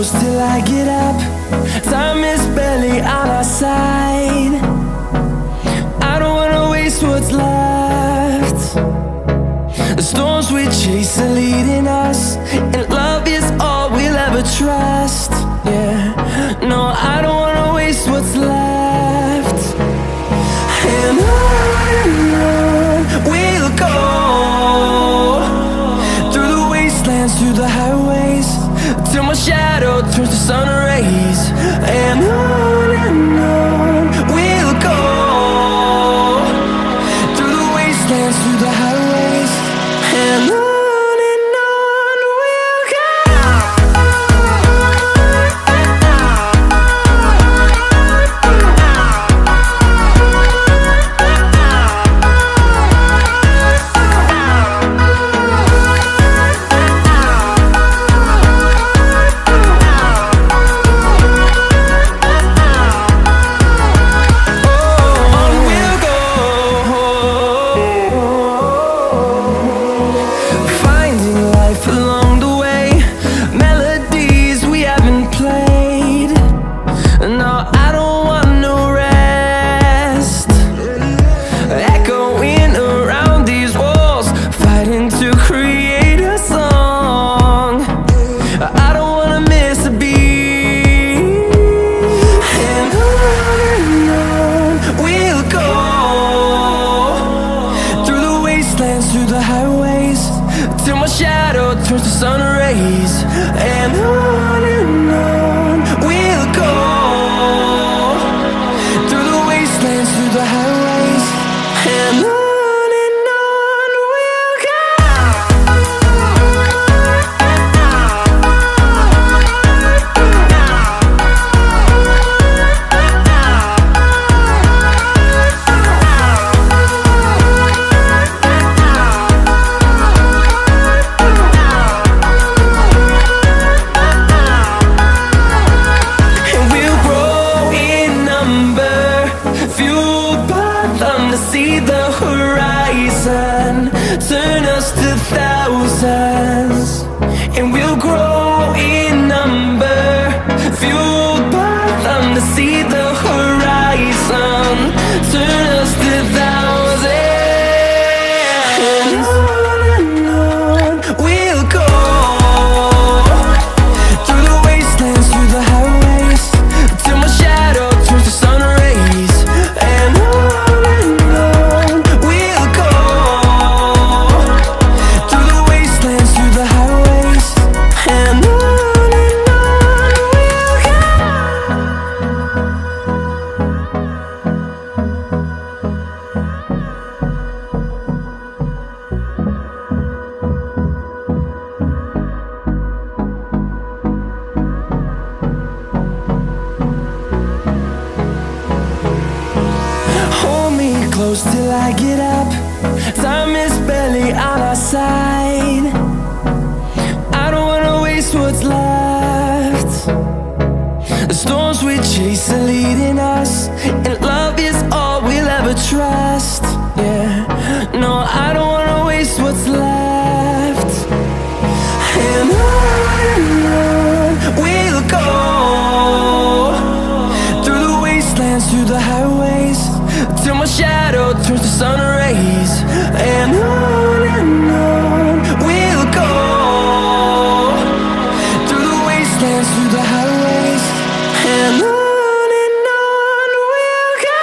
close till I get up. Time is barely on our side. I don't wanna waste what's left. The storms we chase are leading us, and love is all we'll ever trust. Yeah, no, I don't wanna waste what's left. And on we'll go, through the wastelands, through the highways, till my shadow turns to sun rays. And on we'll go, through the wastelands, through the highways, and on we'll go. Through the highways, till my shadow turns to sun rays. And on we'll go, through the wastelands, through the highways, and on we'll go. See the horizon, turn us to thousands, and we'll grow in number, fueled by them. To see the horizon, turn us to thousands, and on we'll go, through the wastelands, through the highways, till my shadow turns to sun rays. And close till I get up. Time is barely on our side. I don't wanna waste what's left. The storms we chase are leading us, and love is all we'll ever trust. Yeah, no, I don't wanna waste what's left. And on we'll go, through the wastelands, through the highways, till my shadow turns to sun rays. And on we'll go, through the wastelands, through the highways, and on we'll go.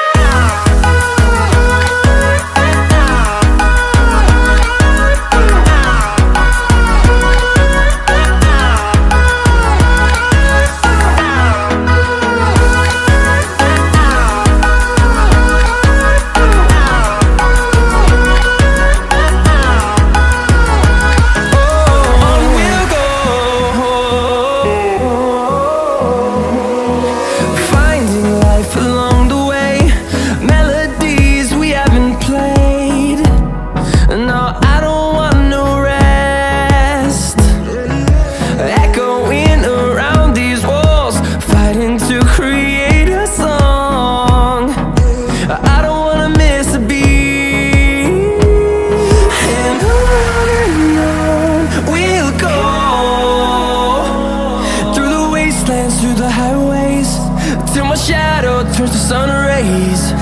my shadow turns to sun rays.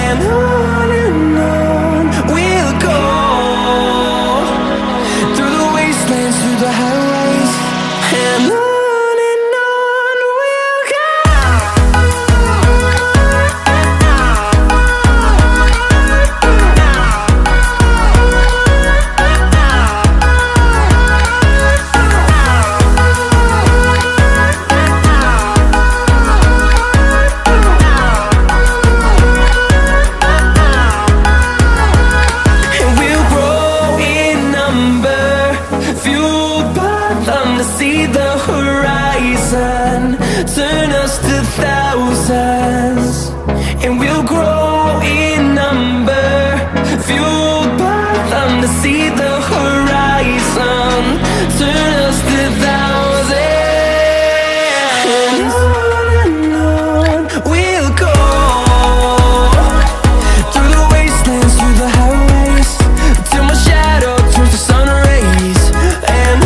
And on we'll go, through the wastelands, through the highways. And on we'll go. See the horizon, turn us to thousands, and we'll grow in number, fueled by them to see the horizon, turn us to thousands. And on we'll go, through the wastelands, through the highways, till my shadow turns to sun rays. And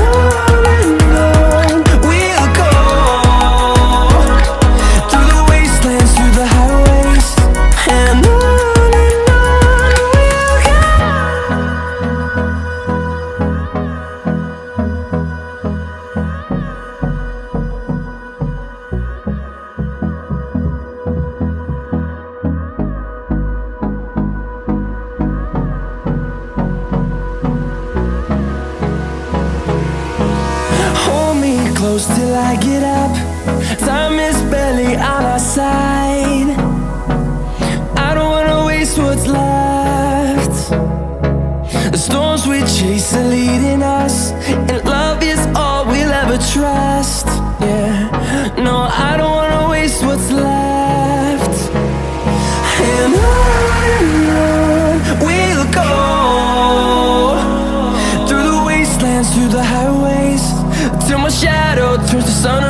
close till I get up. Time is barely on our side. I don't wanna waste what's left. The storms we chase are leading us, and love is all we'll ever trust. Yeah, no, I don't wanna waste what's left. And on we'll go, through the wastelands, through the highways, till my shadow turns to sun